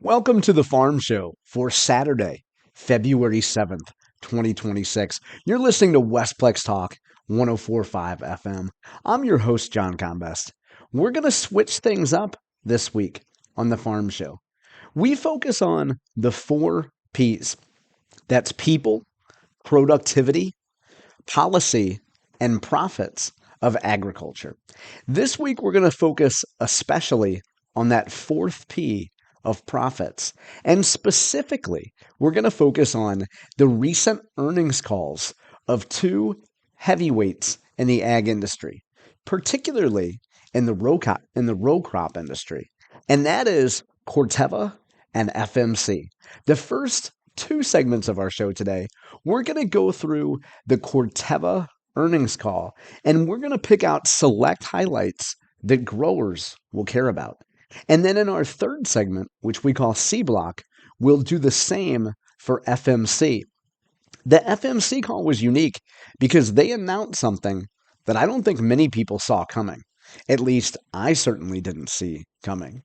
Welcome to the Farm Show for Saturday, February 7th, 2026. You're listening to Westplex Talk 1045 FM. I'm your host, John Combest. We're going to switch things up this week on the Farm Show. We focus on the 4 Ps. That's people, productivity, policy, and profits of agriculture. This week, we're going to focus especially on that fourth P of profits. And specifically, we're going to focus on the recent earnings calls of 2 heavyweights in the ag industry, particularly in the row crop industry. And that is Corteva and FMC. The first 2 segments of our show today, we're going to go through the Corteva earnings call, and we're going to pick out select highlights that growers will care about. And then in our third segment, which we call C Block, we'll do the same for FMC. The FMC call was unique because they announced something that I don't think many people saw coming. At least I certainly didn't see coming.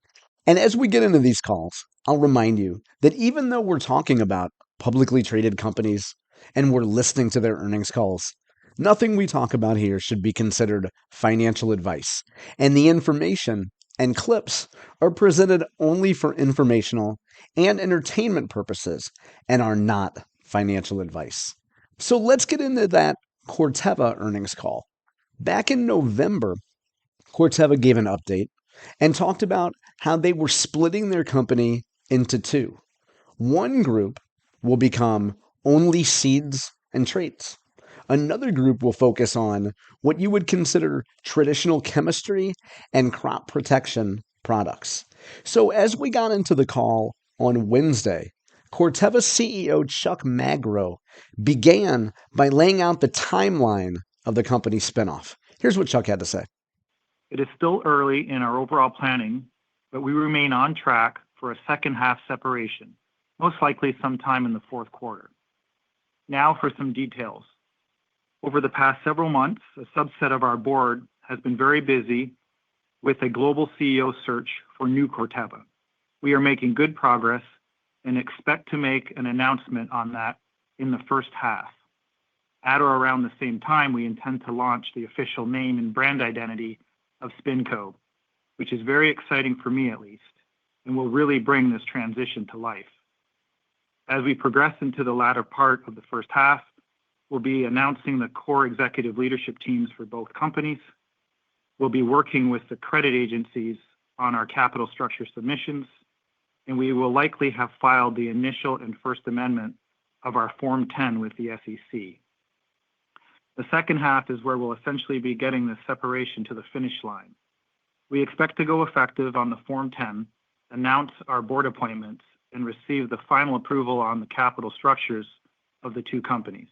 And as we get into these calls, I'll remind you that even though we're talking about publicly traded companies and we're listening to their earnings calls, nothing we talk about here should be considered financial advice. And the information and clips are presented only for informational and entertainment purposes and are not financial advice. So let's get into that Corteva earnings call. Back in November, Corteva gave an update and talked about how they were splitting their company into 2. One group will become only seeds and traits. Another group will focus on what you would consider traditional chemistry and crop protection products. So as we got into the call on Wednesday, Corteva CEO Chuck Magro began by laying out the timeline of the company's spinoff. Here's what Chuck had to say. It is still early in our overall planning, but we remain on track for a second half separation, most likely sometime in the fourth quarter. Now for some details. Over the past several months, a subset of our board has been very busy with a global CEO search for new Corteva. We are making good progress and expect to make an announcement on that in the first half. At or around the same time, we intend to launch the official name and brand identity of SpinCo, which is very exciting for me at least, and will really bring this transition to life. As we progress into the latter part of the first half, we'll be announcing the core executive leadership teams for both companies. We'll be working with the credit agencies on our capital structure submissions, and we will likely have filed the initial and first amendment of our Form 10 with the SEC. The second half is where we'll essentially be getting the separation to the finish line. We expect to go effective on the Form 10, announce our board appointments, and receive the final approval on the capital structures of the 2 companies.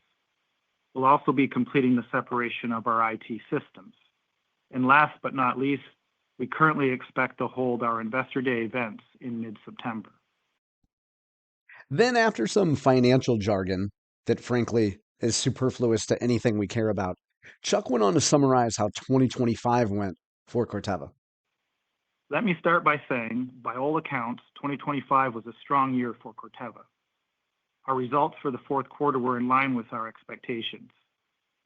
We'll also be completing the separation of our IT systems. And last but not least, we currently expect to hold our Investor Day events in mid-September. Then after some financial jargon that frankly is superfluous to anything we care about, Chuck went on to summarize how 2025 went for Corteva. Let me start by saying, by all accounts, 2025 was a strong year for Corteva. Our results for the fourth quarter were in line with our expectations,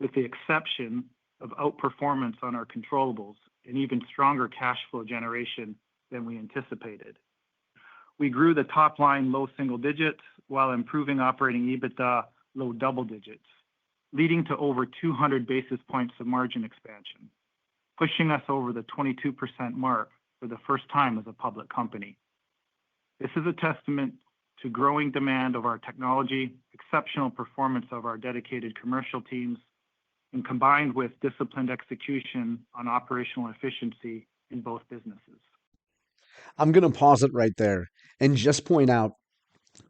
with the exception of outperformance on our controllables and even stronger cash flow generation than we anticipated. We grew the top line low single digits while improving operating EBITDA low double digits, leading to over 200 basis points of margin expansion, pushing us over the 22% mark for the first time as a public company. This is a testament to growing demand of our technology, exceptional performance of our dedicated commercial teams, and combined with disciplined execution on operational efficiency in both businesses. I'm going to pause it right there and just point out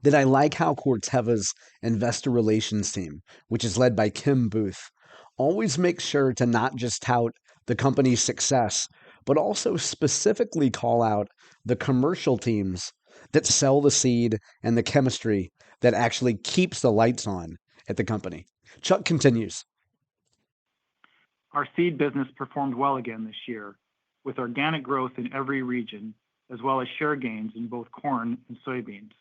that I like how Corteva's investor relations team, which is led by Kim Booth, always makes sure to not just tout the company's success, but also specifically call out the commercial teams that sell the seed and the chemistry that actually keeps the lights on at the company. Chuck continues. Our seed business performed well again this year, with organic growth in every region as well as share gains in both corn and soybeans.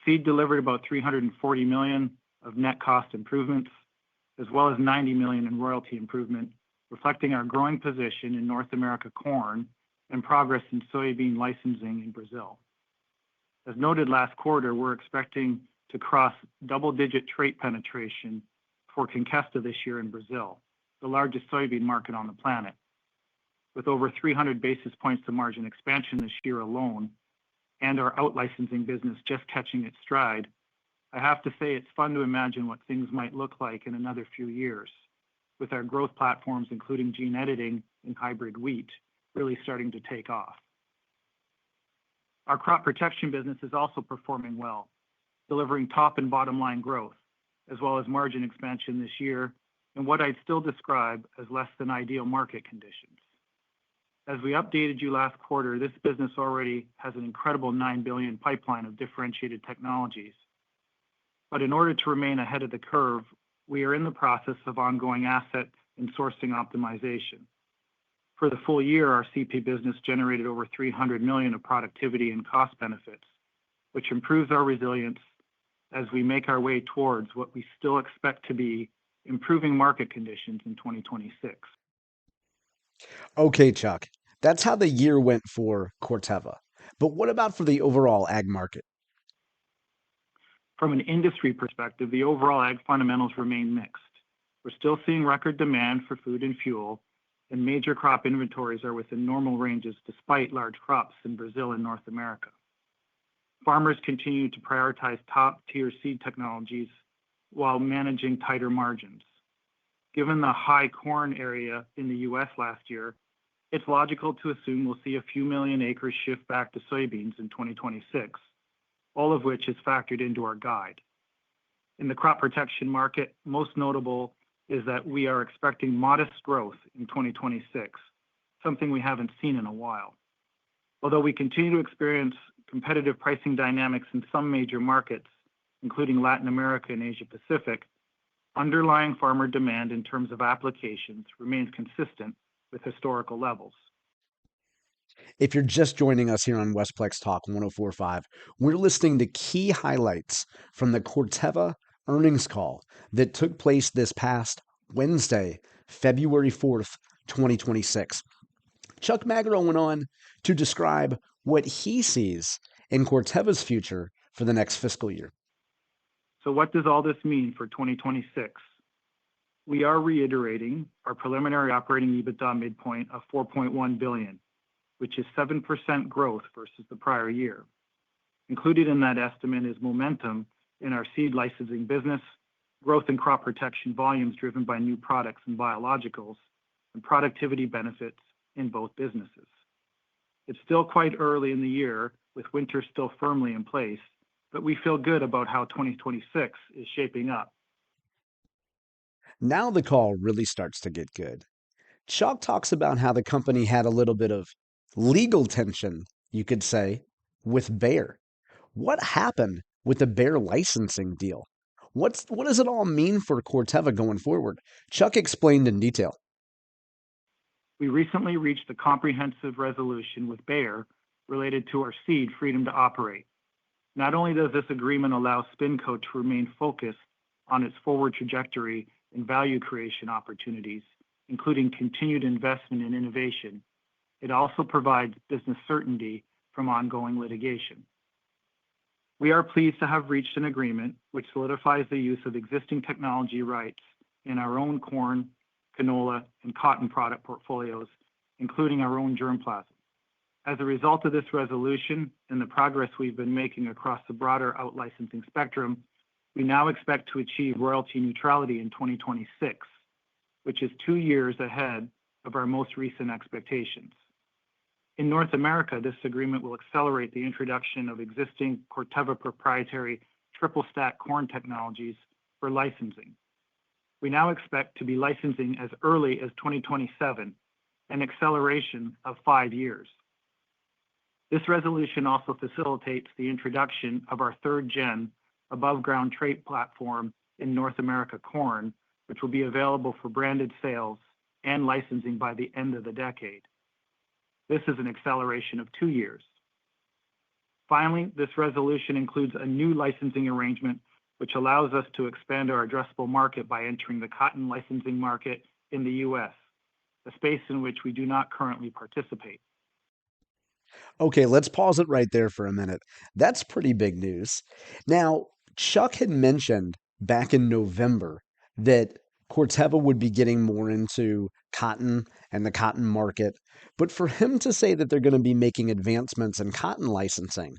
Seed delivered about $340 million of net cost improvements, as well as $90 million in royalty improvement, reflecting our growing position in North America corn and progress in soybean licensing in Brazil. As noted last quarter, we're expecting to cross double-digit trait penetration for Conkesta this year in Brazil, the largest soybean market on the planet. With over 300 basis points of margin expansion this year alone, and our out-licensing business just catching its stride, I have to say it's fun to imagine what things might look like in another few years, with our growth platforms, including gene editing and hybrid wheat, really starting to take off. Our crop protection business is also performing well, delivering top and bottom line growth, as well as margin expansion this year in what I'd still describe as less than ideal market conditions. As we updated you last quarter, this business already has an incredible $9 billion pipeline of differentiated technologies. But in order to remain ahead of the curve, we are in the process of ongoing asset and sourcing optimization. For the full year, our CP business generated over $300 million of productivity and cost benefits, which improves our resilience as we make our way towards what we still expect to be improving market conditions in 2026. Okay, Chuck, that's how the year went for Corteva. But what about for the overall ag market? From an industry perspective, the overall ag fundamentals remain mixed. We're still seeing record demand for food and fuel, and major crop inventories are within normal ranges despite large crops in Brazil and North America. Farmers continue to prioritize top-tier seed technologies while managing tighter margins. Given the high corn area in the U.S. last year, it's logical to assume we'll see a few million acres shift back to soybeans in 2026, all of which is factored into our guide. In the crop protection market, most notable is that we are expecting modest growth in 2026, something we haven't seen in a while. Although we continue to experience competitive pricing dynamics in some major markets, including Latin America and Asia Pacific, underlying farmer demand in terms of applications remains consistent with historical levels. If you're just joining us here on Westplex Talk 1045, we're listening to key highlights from the Corteva earnings call that took place this past Wednesday, February 4th, 2026. Chuck Magro went on to describe what he sees in Corteva's future for the next fiscal year. So what does all this mean for 2026? We are reiterating our preliminary operating EBITDA midpoint of $4.1 billion, which is 7% growth versus the prior year. Included in that estimate is momentum in our seed licensing business, growth in crop protection volumes driven by new products and biologicals, and productivity benefits in both businesses. It's still quite early in the year, with winter still firmly in place, but we feel good about how 2026 is shaping up. Now the call really starts to get good. Chuck talks about how the company had a little bit of legal tension, you could say, with Bayer. What happened with the Bayer licensing deal? What does it all mean for Corteva going forward? Chuck explained in detail. We recently reached a comprehensive resolution with Bayer related to our seed freedom to operate. Not only does this agreement allow SpinCo to remain focused on its forward trajectory and value creation opportunities, including continued investment in innovation, it also provides business certainty from ongoing litigation. We are pleased to have reached an agreement which solidifies the use of existing technology rights in our own corn, canola, and cotton product portfolios, including our own germplasm. As a result of this resolution and the progress we've been making across the broader out-licensing spectrum, we now expect to achieve royalty neutrality in 2026, which is 2 years ahead of our most recent expectations. In North America, this agreement will accelerate the introduction of existing Corteva proprietary triple stack corn technologies for licensing. We now expect to be licensing as early as 2027, an acceleration of 5 years. This resolution also facilitates the introduction of our third-gen above-ground trait platform in North America corn, which will be available for branded sales and licensing by the end of the decade. This is an acceleration of 2 years. Finally, this resolution includes a new licensing arrangement which allows us to expand our addressable market by entering the cotton licensing market in the U.S., a space in which we do not currently participate. Okay, let's pause it right there for a minute. That's pretty big news. Now, Chuck had mentioned back in November that Corteva would be getting more into cotton and the cotton market. But for him to say that they're going to be making advancements in cotton licensing,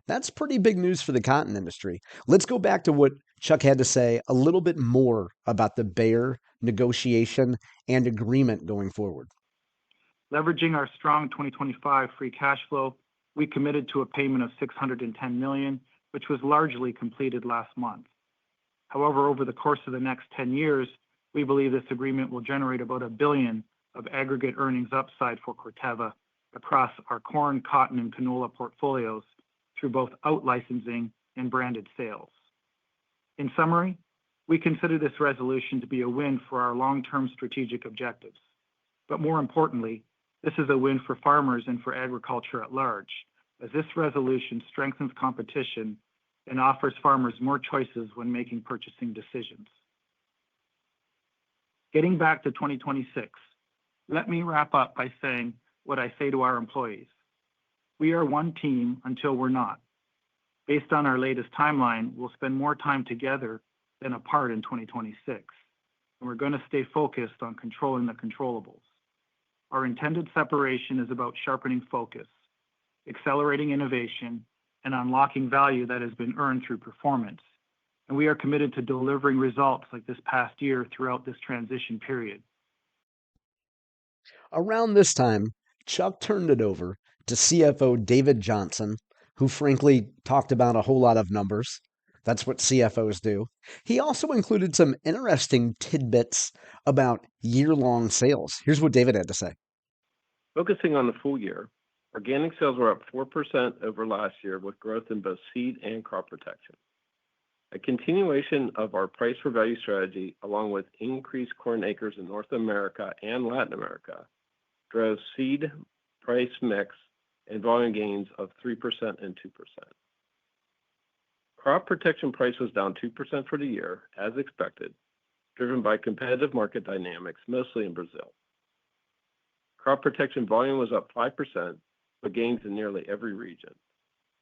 that's pretty big news for the cotton industry. Let's go back to what Chuck had to say a little bit more about the Bayer negotiation and agreement going forward. Leveraging our strong 2025 free cash flow, we committed to a payment of $610 million, which was largely completed last month. However, over the course of the next 10 years, we believe this agreement will generate about $1 billion of aggregate earnings upside for Corteva across our corn, cotton, and canola portfolios through both out-licensing and branded sales. In summary, we consider this resolution to be a win for our long-term strategic objectives. But more importantly, this is a win for farmers and for agriculture at large, as this resolution strengthens competition and offers farmers more choices when making purchasing decisions. Getting back to 2026, let me wrap up by saying what I say to our employees. We are one team until we're not. Based on our latest timeline, we'll spend more time together than apart in 2026, and we're going to stay focused on controlling the controllables. Our intended separation is about sharpening focus, accelerating innovation, and unlocking value that has been earned through performance. And we are committed to delivering results like this past year throughout this transition period. Around this time, Chuck turned it over to CFO David Johnson, who frankly talked about a whole lot of numbers. That's what CFOs do. He also included some interesting tidbits about year-long sales. Here's what David had to say. Focusing on the full year, organic sales were up 4% over last year with growth in both seed and crop protection. A continuation of our price for value strategy, along with increased corn acres in North America and Latin America, drove seed price mix and volume gains of 3% and 2%. Crop protection price was down 2% for the year, as expected, driven by competitive market dynamics, mostly in Brazil. Crop protection volume was up 5%, with gains in nearly every region.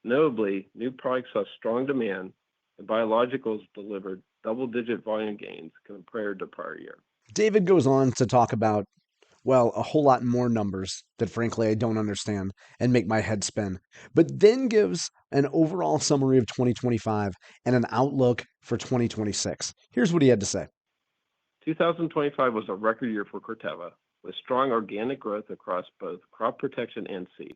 Notably, new products saw strong demand, and biologicals delivered double-digit volume gains compared to prior year. David goes on to talk about, well, a whole lot more numbers that frankly I don't understand and make my head spin, but then gives an overall summary of 2025 and an outlook for 2026. Here's what he had to say. 2025 was a record year for Corteva, with strong organic growth across both crop protection and seed.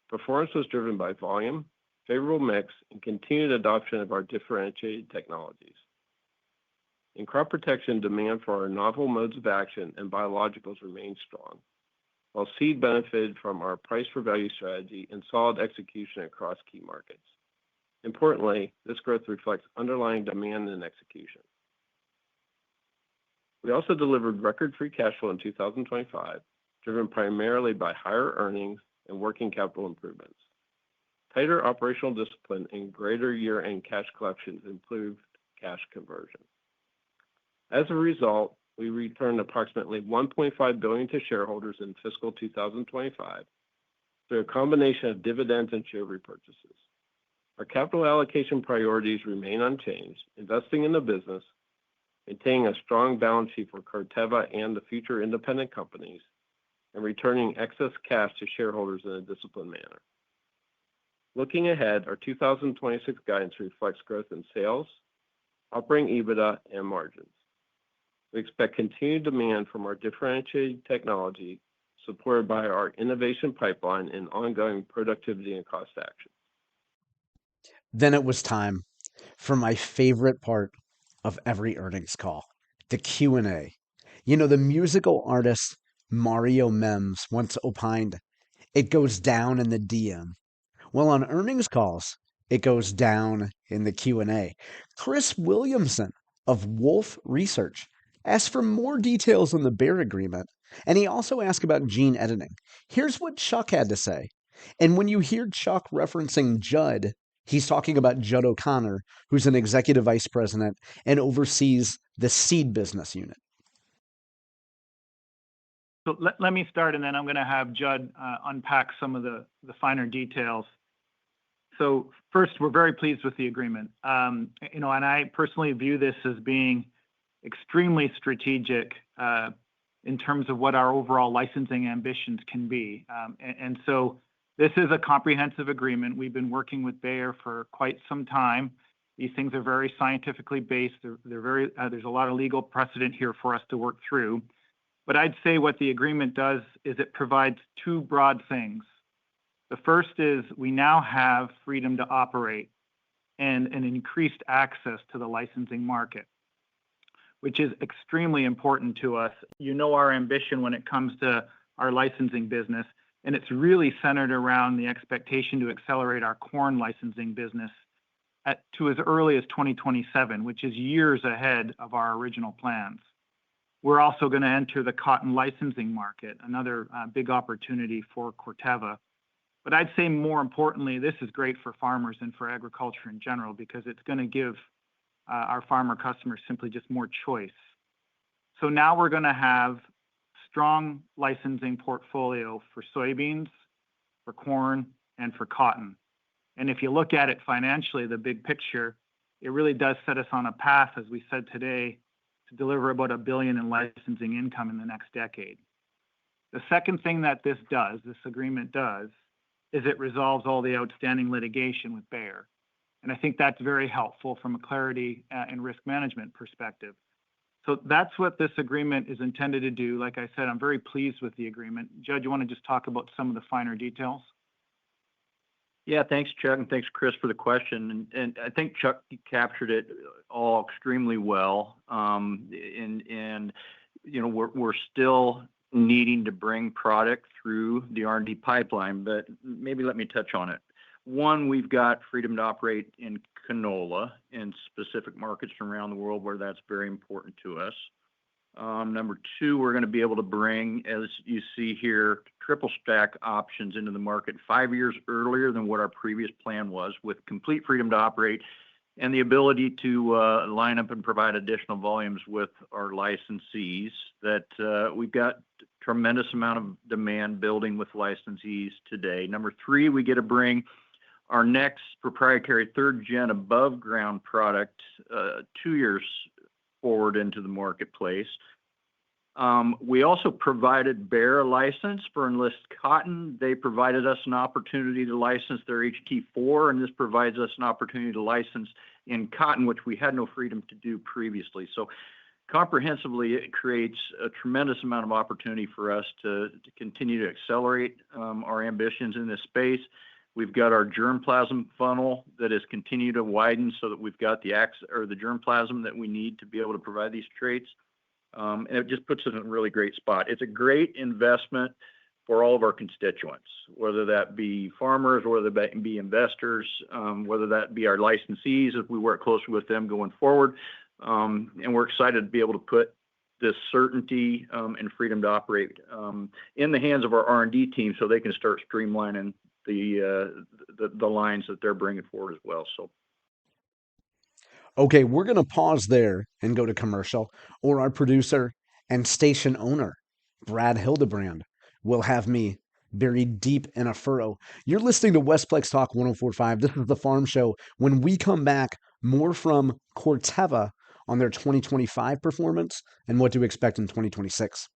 Performance was driven by volume, favorable mix, and continued adoption of our differentiated technologies. In crop protection, demand for our novel modes of action and biologicals remained strong, while seed benefited from our price for value strategy and solid execution across key markets. Importantly, this growth reflects underlying demand and execution. We also delivered record free cash flow in 2025, driven primarily by higher earnings and working capital improvements. Tighter operational discipline and greater year-end cash collections improved cash conversion. As a result, we returned approximately $1.5 billion to shareholders in fiscal 2025 through a combination of dividends and share repurchases. Our capital allocation priorities remain unchanged, investing in the business, maintaining a strong balance sheet for Corteva and the future independent companies, and returning excess cash to shareholders in a disciplined manner. Looking ahead, our 2026 guidance reflects growth in sales, operating EBITDA, and margins. We expect continued demand from our differentiated technology, supported by our innovation pipeline and ongoing productivity and cost action. Then it was time for my favorite part of every earnings call, the Q&A. You know, the musical artist Mario Mems once opined, it goes down in the DM. Well, on earnings calls, it goes down in the Q&A. Chris Williamson of Wolf Research asked for more details on the Bayer agreement, and he also asked about gene editing. Here's what Chuck had to say. And when you hear Chuck referencing Judd, he's talking about Judd O'Connor, who's an executive vice president and oversees the seed business unit. So let me start, and then I'm going to have Judd unpack some of the finer details. So first, we're very pleased with the agreement. And I personally view this as being extremely strategic in terms of what our overall licensing ambitions can be. And so this is a comprehensive agreement. We've been working with Bayer for quite some time. These things are very scientifically based. There's a lot of legal precedent here for us to work through. But I'd say what the agreement does is it provides two broad things. The first is we now have freedom to operate and an increased access to the licensing market, which is extremely important to us. You know our ambition when it comes to our licensing business, and it's really centered around the expectation to accelerate our corn licensing business to as early as 2027, which is years ahead of our original plans. We're also going to enter the cotton licensing market, another big opportunity for Corteva. But I'd say more importantly, this is great for farmers and for agriculture in general because it's going to give our farmer customers simply just more choice. So now we're going to have strong licensing portfolio for soybeans, for corn, and for cotton. And if you look at it financially, the big picture, it really does set us on a path, as we said today, to deliver about $1 billion in licensing income in the next decade. The second thing that this agreement does, is it resolves all the outstanding litigation with Bayer. And I think that's very helpful from a clarity and risk management perspective. So that's what this agreement is intended to do. Like I said, I'm very pleased with the agreement. Judd, you want to just talk about some of the finer details? Yeah, thanks, Chuck, and thanks, Chris, for the question. And I think Chuck captured it all extremely well. We're still needing to bring product through the R&D pipeline, but maybe let me touch on it. One, we've got freedom to operate in canola in specific markets around the world where that's very important to us. Number two, we're going to be able to bring, as you see here, triple stack options into the market 5 years earlier than what our previous plan was, with complete freedom to operate and the ability to line up and provide additional volumes with our licensees. That we've got tremendous amount of demand building with licensees today. Number three, we get to bring our next proprietary third-gen above-ground product 2 years forward into the marketplace. We also provided Bayer a license for Enlist Cotton. They provided us an opportunity to license their HT4, and this provides us an opportunity to license in cotton, which we had no freedom to do previously. So comprehensively, it creates a tremendous amount of opportunity for us to continue to accelerate our ambitions in this space. We've got our germplasm funnel that has continued to widen so that we've got the germplasm that we need to be able to provide these traits. And it just puts us in a really great spot. It's a great investment for all of our constituents, whether that be farmers, whether that be investors, whether that be our licensees, if we work closely with them going forward. And we're excited to be able to put this certainty and freedom to operate in the hands of our R&D team so they can start streamlining the lines that they're bringing forward as well. So, okay, we're going to pause there and go to commercial, or our producer and station owner, Brad Hildebrand, will have me buried deep in a furrow. You're listening to Westplex Talk 104.5. This is the Farm Show. When we come back, more from Corteva on their 2025 performance and what to expect in 2026.